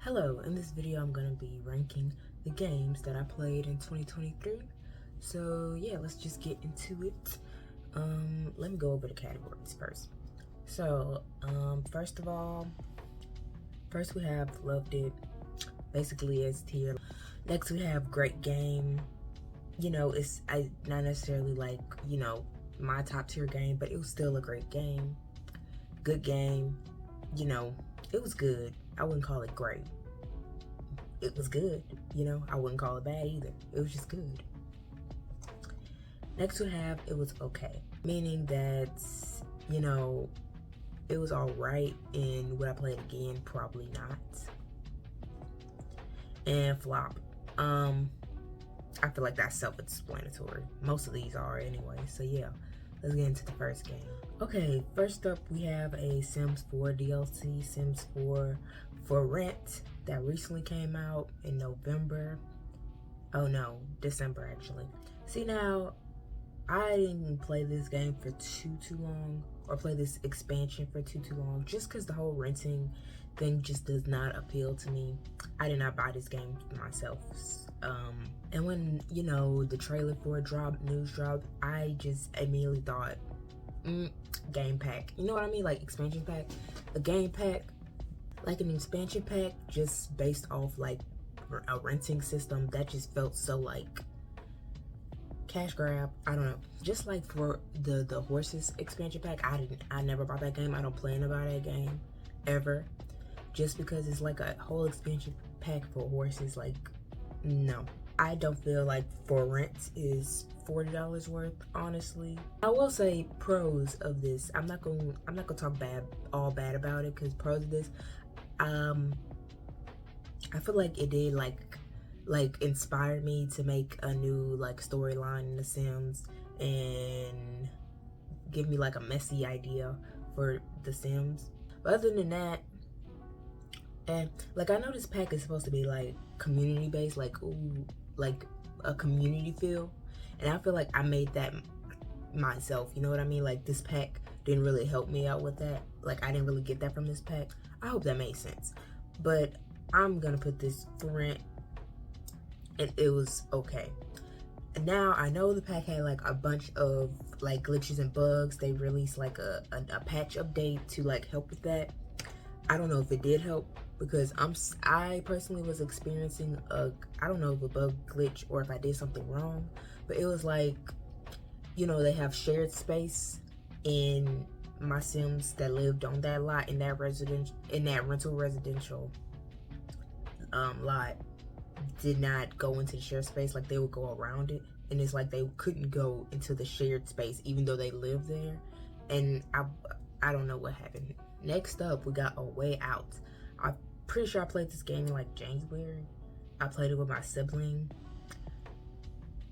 Hello, in this video I'm going to be ranking the games that I played in 2023. So yeah, let's just get into it. Let me go over the categories first. So, first of all, first we have loved it, basically as tier. Next we have great game. You know, it's not necessarily like, you know, my top tier game, but it was still a great game. Good game, you know, it was good. I wouldn't call it great. It was good, you know, I wouldn't call it bad either. It was just good. Next we have it was okay, meaning that, you know, it was all right, and would I play it again? Probably not. And flop, I feel like that's self-explanatory. Most of these are anyway, so yeah, let's get into the first game. Okay, first up we have a Sims 4 DLC, Sims 4 for rent, that recently came out in November. Oh no, December actually. See, now, I didn't play this game for too long, or play this expansion for too long, just because the whole renting thing just does not appeal to me. I did not buy this game myself. And when, you know, the trailer for it news dropped, I just immediately thought, game pack. You know what I mean? Like expansion pack. A game pack, like an expansion pack, just based off like a renting system, that just felt so like cash grab. I don't know. Just like for the horses expansion pack, I never bought that game. I don't plan to buy that game ever, just because it's like a whole expansion pack for horses. Like, no, I don't feel like for rent is $40 worth, honestly. I will say pros of this. I'm not gonna talk all bad about it, because pros of this, I feel like it did like inspire me to make a new like storyline in The Sims, and give me like a messy idea for The Sims. But other than that, and like, I know this pack is supposed to be like community based, like, ooh, like a community feel, and I feel like I made that myself, you know what I mean? Like, this pack didn't really help me out with that. Like, I didn't really get that from this pack. I hope that made sense. But I'm gonna put this for rent, and it was okay. Now, I know the pack had like a bunch of like glitches and bugs. They released like a patch update to like help with that. I don't know if it did help, because I personally was experiencing I don't know if a bug glitch or if I did something wrong, but it was like, you know, they have shared space, in my Sims that lived on that lot, in that rental residential lot, did not go into the shared space. Like, they would go around it, and it's like they couldn't go into the shared space even though they lived there, and I don't know what happened. Next up, we got A Way Out. I'm pretty sure I played this game in like January. I played it with my sibling.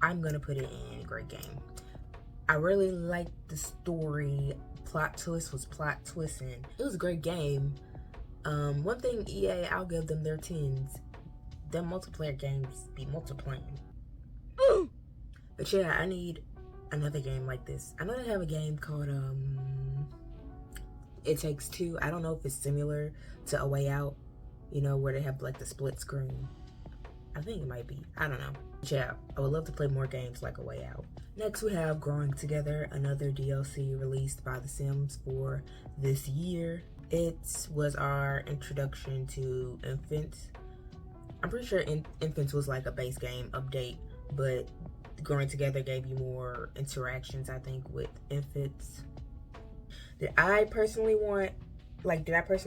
I'm gonna put it in a great game. I really liked the story. Plot twist was plot twisting. It was a great game. One thing, EA, I'll give them their tens. Them multiplayer games be multiplying. But yeah, I need another game like this. I know they have a game called It Takes Two. I don't know if it's similar to A Way Out, you know, where they have like the split screen. I think it might be. I don't know. Yeah, I would love to play more games like A Way Out. Next we have Growing Together, another DLC released by The Sims for this year. It was our introduction to Infants. I'm pretty sure Infants was like a base game update, but Growing Together gave you more interactions, I think, with Infants. Did I personally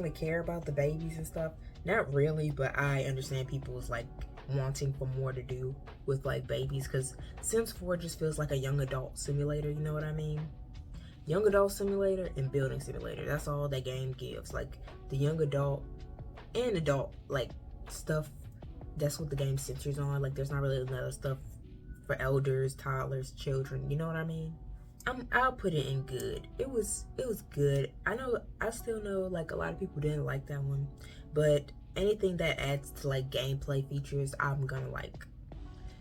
care about the babies and stuff? Not really, but I understand people's like wanting for more to do with like babies, because Sims 4 just feels like a young adult simulator, you know what I mean? Young adult simulator and building simulator, that's all that game gives. Like, the young adult and adult like stuff, that's what the game centers on. Like, there's not really another stuff for elders, toddlers, children, you know what I mean? I'll put it in good. It was good. I still know like a lot of people didn't like that one, but anything that adds to like gameplay features, I'm gonna like,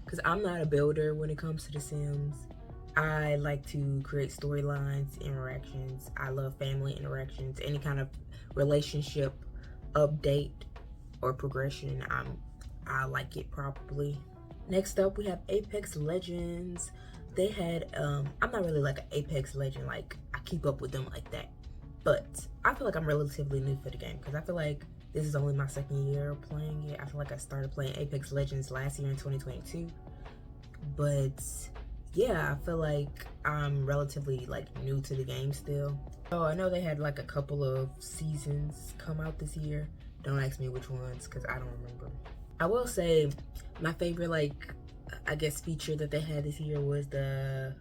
because I'm not a builder when it comes to The Sims. I like to create storylines, interactions. I love family interactions, any kind of relationship update or progression, I like it probably. Next up, we have Apex Legends. They had, I'm not really like an Apex Legend, like I keep up with them like that. But I feel like I'm relatively new for the game because I feel like this is only my second year playing it. I feel like I started playing Apex Legends last year in 2022. But yeah, I feel like I'm relatively like new to the game still. So I know they had like a couple of seasons come out this year. Don't ask me which ones because I don't remember. I will say my favorite, like, I guess feature that they had this year was the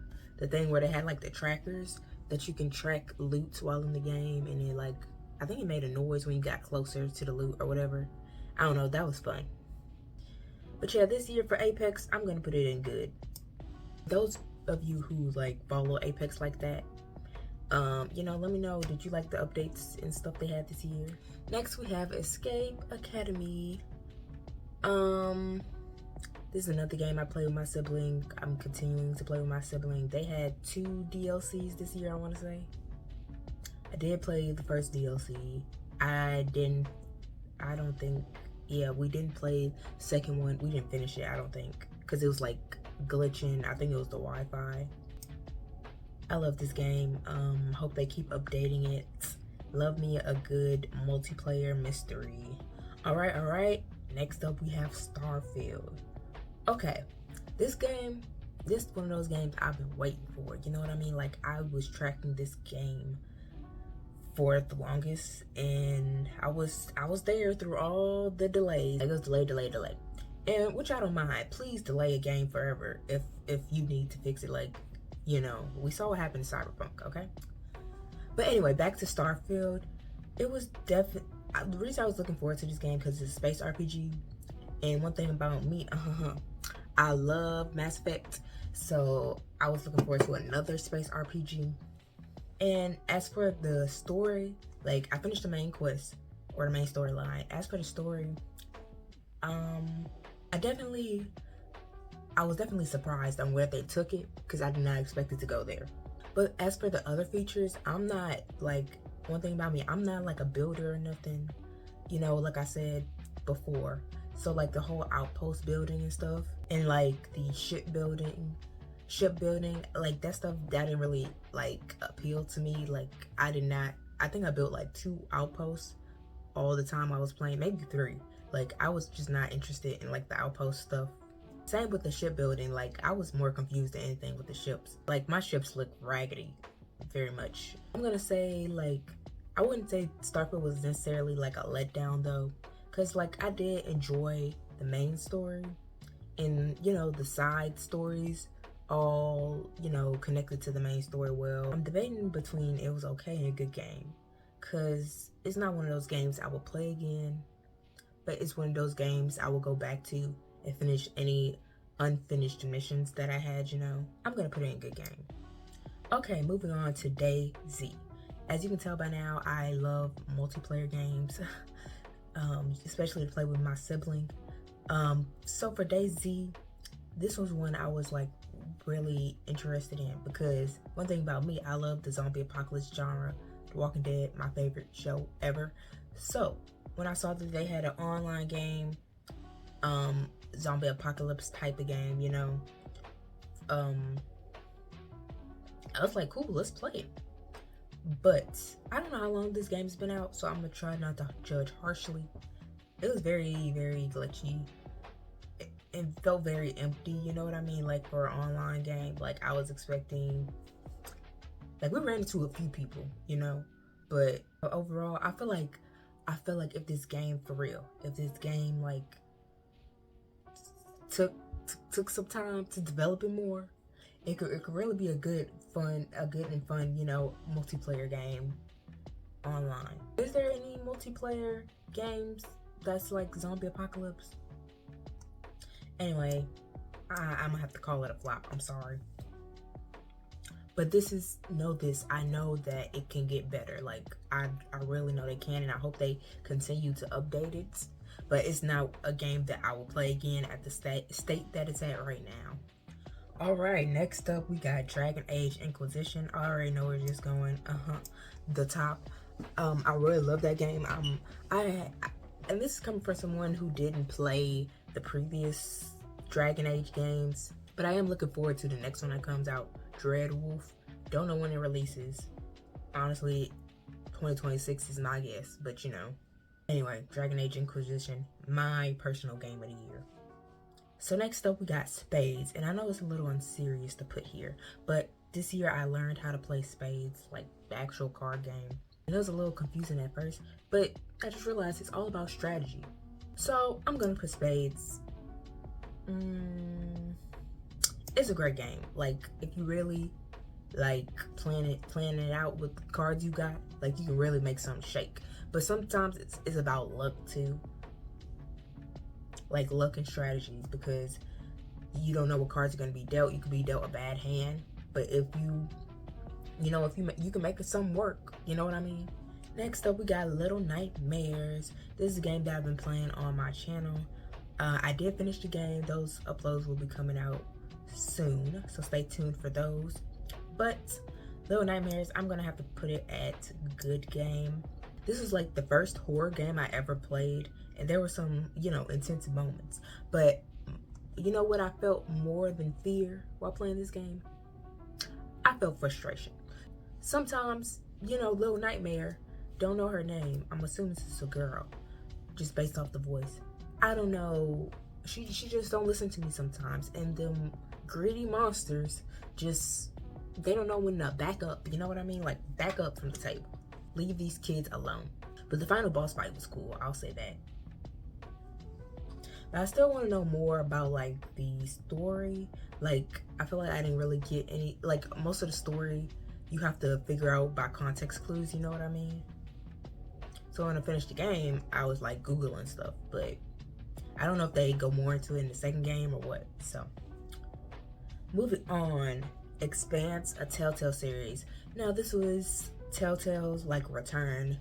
thing where they had like the trackers that you can track loot while in the game, and it like, I think it made a noise when you got closer to the loot or whatever. I don't know, that was fun. But yeah, this year for Apex, I'm gonna put it in good. Those of you who like follow Apex like that, you know, let me know, did you like the updates and stuff they had this year? Next we have Escape Academy. This is another game I play with my sibling. I'm continuing to play with my sibling. They had 2 DLCs this year, I want to say. I did play the first DLC. We didn't play the second one. We didn't finish it, I don't think, because it was like glitching. I think it was the Wi-Fi. I love this game. Hope they keep updating it. Love me a good multiplayer mystery. All right. Next up, we have Starfield. Okay, this game, this is one of those games I've been waiting for. You know what I mean? Like, I was tracking this game for the longest, and I was there through all the delays. It was delay, and which I don't mind. Please delay a game forever if you need to fix it. Like, you know, we saw what happened to Cyberpunk. Okay, but anyway, back to Starfield. It was definitely the reason I was looking forward to this game because it's a space RPG. And one thing about me, I love Mass Effect, so I was looking forward to another space RPG. And as for the story, like, I finished the main quest or the main storyline. As for the story, I was definitely surprised on where they took it because I did not expect it to go there. But as for the other features, I'm not like, one thing about me, I'm not like a builder or nothing, you know, like I said before. So like the whole outpost building and stuff, and like the shipbuilding, like that stuff, that didn't really like appeal to me. Like I think I built like 2 outposts all the time I was playing, maybe 3. Like I was just not interested in like the outpost stuff. Same with the shipbuilding, like I was more confused than anything with the ships. Like my ships look raggedy, very much. I'm gonna say, like, I wouldn't say Starfield was necessarily like a letdown though. Cause like I did enjoy the main story, and you know, the side stories all, you know, connected to the main story well. I'm debating between it was okay and a good game, cause it's not one of those games I will play again, but it's one of those games I will go back to and finish any unfinished missions that I had, you know. I'm gonna put it in a good game. Okay, moving on to DayZ. As you can tell by now, I love multiplayer games. Especially to play with my sibling. So for DayZ, this was one I was like really interested in because one thing about me, I love the zombie apocalypse genre. The Walking Dead, my favorite show ever. So when I saw that they had an online game, zombie apocalypse type of game, you know, I was like, cool, let's play it. But I don't know how long this game's been out, so I'm gonna try not to judge harshly. It was very, very glitchy. It felt very empty, you know what I mean? Like for an online game, like I was expecting, like we ran into a few people, you know, but overall, I feel like if this game for real, if this game like took some time to develop it more, it could really be a good and fun, you know, multiplayer game online. Is there any multiplayer games that's like zombie apocalypse? Anyway, I'm gonna have to call it a flop. I'm sorry. But I know that it can get better. Like I really know they can, and I hope they continue to update it. But it's not a game that I will play again at the state that it's at right now. Alright, next up we got Dragon Age Inquisition. I already know where it's going. The top. I really love that game. And this is coming from someone who didn't play the previous Dragon Age games, but I am looking forward to the next one that comes out, Dreadwolf. Don't know when it releases. Honestly, 2026 is my guess, but you know. Anyway, Dragon Age Inquisition, my personal game of the year. So next up we got Spades, and I know it's a little unserious to put here, but this year I learned how to play Spades, like the actual card game. And it was a little confusing at first, but I just realized it's all about strategy. So I'm gonna put Spades. It's a great game. Like if you really like plan it out with the cards you got, like you can really make something shake. But sometimes it's about luck too. Like luck and strategies, because you don't know what cards are going to be dealt. You could be dealt a bad hand, but if you can make something work, you know what I mean? Next up we got Little Nightmares. This is a game that I've been playing on my channel. I did finish the game. Those uploads will be coming out soon, so stay tuned for those. But Little Nightmares, I'm gonna have to put it at good game. This is like the first horror game I ever played, and there were some, intense moments. But you know what I felt more than fear while playing this game? I felt frustration. Sometimes, Little Nightmare, don't know her name. I'm assuming this is a girl, just based off the voice. I don't know. She just don't listen to me sometimes. And them greedy monsters they don't know when to back up. You know what I mean? Like, back up from the table. Leave these kids alone. But the final boss fight was cool, I'll say that. But I still want to know more about like the story. Like, I feel like I didn't really get any, like most of the story you have to figure out by context clues, you know what I mean? So when I finished the game, I was like Googling stuff, but I don't know if they go more into it in the second game or what. So moving on, Expanse, a Telltale series. Now this was Telltale's like return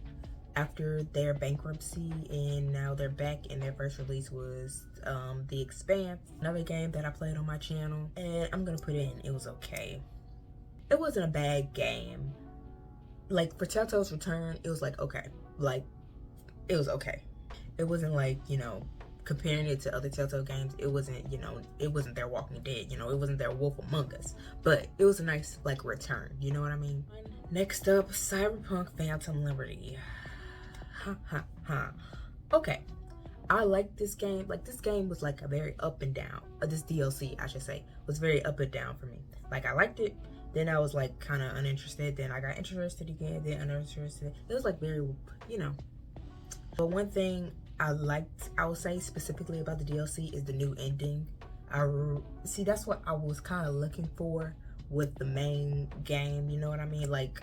after their bankruptcy, and now they're back, and their first release was The Expanse, another game that I played on my channel, and I'm gonna put in it was okay. It wasn't a bad game. Like for Telltale's return, it was like okay. Like it was okay. It wasn't like, comparing it to other Telltale games, it wasn't, it wasn't their Walking Dead, it wasn't their Wolf Among Us, but it was a nice like return, you know what I mean? Next up, Cyberpunk Phantom Liberty. Okay, I like this game. Like this game was like a very up and down. This DLC, I should say, was very up and down for me. Like I liked it, then I was like kind of uninterested, then I got interested again, then uninterested. It was like very, But one thing I liked, I would say specifically about the DLC, is the new ending. See, that's what I was kind of looking for with the main game, you know what I mean? Like,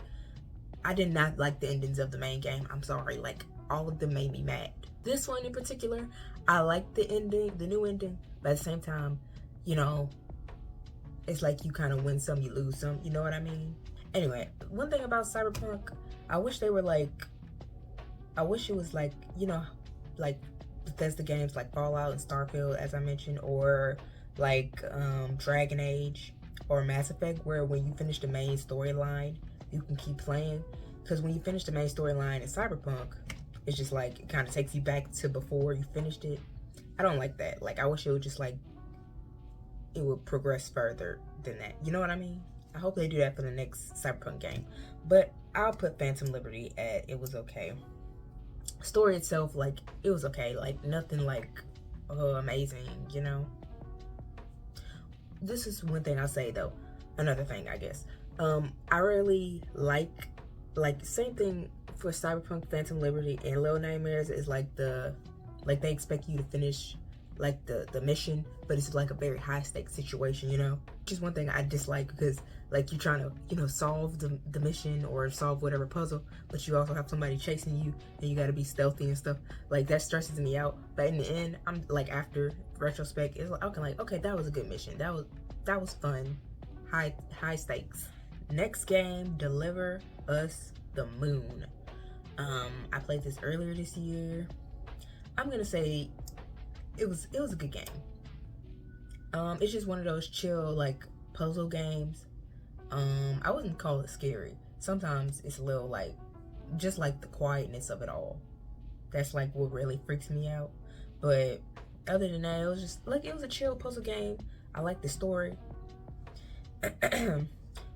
I did not like the endings of the main game. I'm sorry, like, all of them made me mad. This one in particular, I liked the ending, the new ending, but at the same time, it's like you kind of win some, you lose some, you know what I mean? Anyway, one thing about Cyberpunk, I wish it was like, like Bethesda games like Fallout and Starfield, as I mentioned, or like Dragon Age or Mass Effect, where when you finish the main storyline, you can keep playing. Because when you finish the main storyline in Cyberpunk, it's just like, it kind of takes you back to before you finished it. I don't like that. Like, I wish it would just like, it would progress further than that. You know what I mean? I hope they do that for the next Cyberpunk game. But I'll put Phantom Liberty at it was okay. Story itself, like, it was okay. Like, nothing like amazing, This is one thing I'll say though. Another thing, I guess. I really like same thing for Cyberpunk Phantom Liberty and Little Nightmares is like they expect you to finish like the mission, but it's like a very high stakes situation, Which is one thing I dislike, because like you're trying to, solve the mission or solve whatever puzzle, but you also have somebody chasing you and you got to be stealthy and stuff. Like that stresses me out. But in the end, I'm like, after retrospect, it's like, okay, that was a good mission. That was fun. High stakes. Next game, Deliver Us the Moon. I played this earlier this year. I'm gonna say it was a good game. It's just one of those chill like puzzle games. I wouldn't call it scary. Sometimes it's a little like just like the quietness of it all. That's like what really freaks me out. But other than that, it was just like, it was a chill puzzle game. I like the story.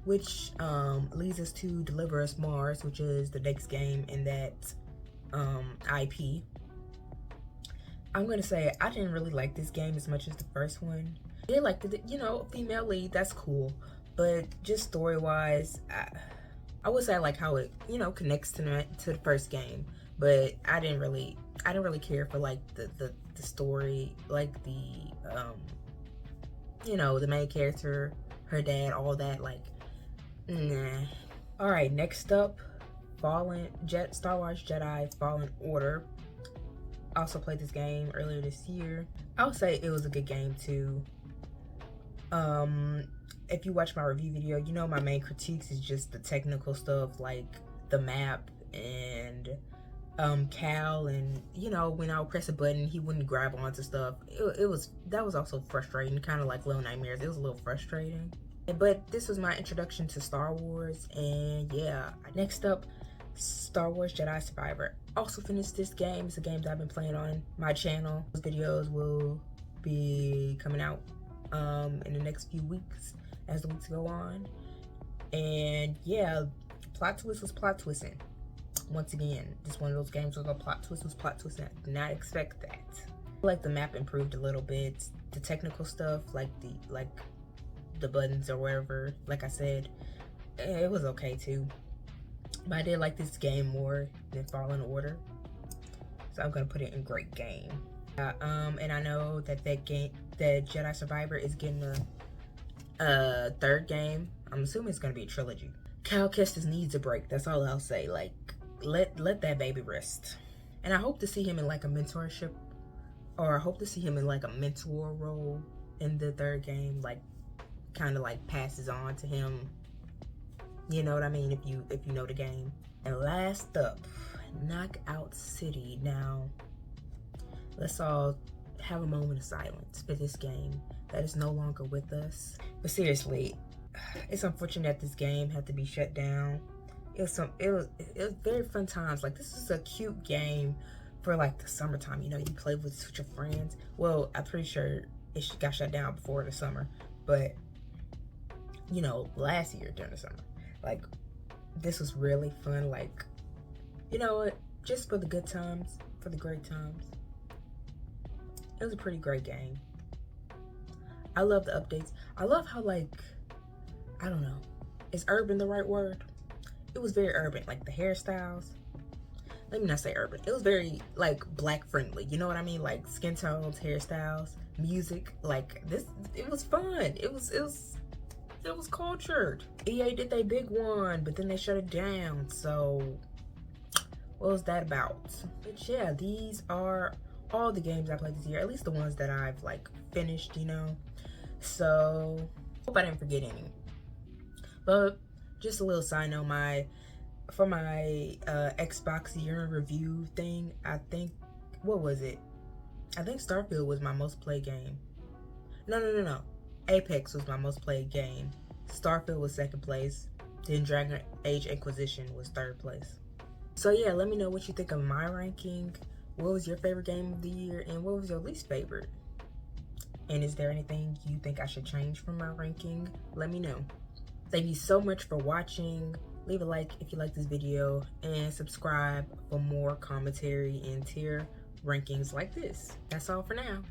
Which leads us to Deliver Us Mars, which is the next game in that IP. I'm gonna say I didn't really like this game as much as the first one. I did like the, you know, female lead, that's cool. But just story-wise, I would say I like how it, you know, connects to the first game. But I didn't really care for like the story, like the you know, the main character, her dad, all that, like, nah. All right, next up, Star Wars Jedi Fallen Order. I also played this game earlier this year. I would say it was a good game too. If you watch my review video, you know my main critiques is just the technical stuff, like the map and Cal, and you know, when I would press a button he wouldn't grab onto stuff. That was also frustrating, kind of like Little Nightmares. It was a little frustrating. But this was my introduction to Star Wars, and yeah. Next up, Star Wars Jedi Survivor. Also finished this game. It's a game that I've been playing on my channel. Those videos will be coming out in the next few weeks as the weeks go on. And yeah, plot twist was plot twisting. Once again, just one of those games where the plot twist was plot twisting. I did not expect that. Like the map improved a little bit. The technical stuff, like the buttons or whatever, like I said, it was okay too. But I did like this game more than Fallen Order, so I'm gonna put it in great game. And I know that Jedi Survivor is getting a third game. I'm assuming it's gonna be a trilogy. Cal Kestis needs a break. That's all I'll say. Like, let that baby rest. And I hope to see him in like a mentorship, or I hope to see him in like a mentor role in the third game. Like, kind of like passes on to him. You know what I mean? If you know the game. And last up, Knockout City. Now, let's all have a moment of silence for this game that is no longer with us. But seriously, it's unfortunate that this game had to be shut down. It was very fun times. Like, this is a cute game for like the summertime. You know, you play with your friends. Well, I'm pretty sure it got shut down before the summer, but you know, last year during the summer. Like, this was really fun. Like, you know what? Just for the good times, for the great times. It was a pretty great game. I love the updates. I love how, like, I don't know, is urban the right word? It was very urban. Like, the hairstyles. Let me not say urban. It was very, like, black friendly. You know what I mean? Like, skin tones, hairstyles, music. Like, it was fun. It was cultured. EA did their big one, but then they shut it down. So what was that about? But yeah, these are all the games I played this year, at least the ones that I've like finished, you know. So hope I didn't forget any. But just a little side note, for my Xbox year in review thing, I think, what was it? I think Starfield was my most played game. No. Apex was my most played game. Starfield was second place. Then Dragon Age Inquisition was third place. So yeah, let me know what you think of my ranking. What was your favorite game of the year, and what was your least favorite? And is there anything you think I should change from my ranking? Let me know. Thank you so much for watching. Leave a like if you like this video, and subscribe for more commentary and tier rankings like this. That's all for now.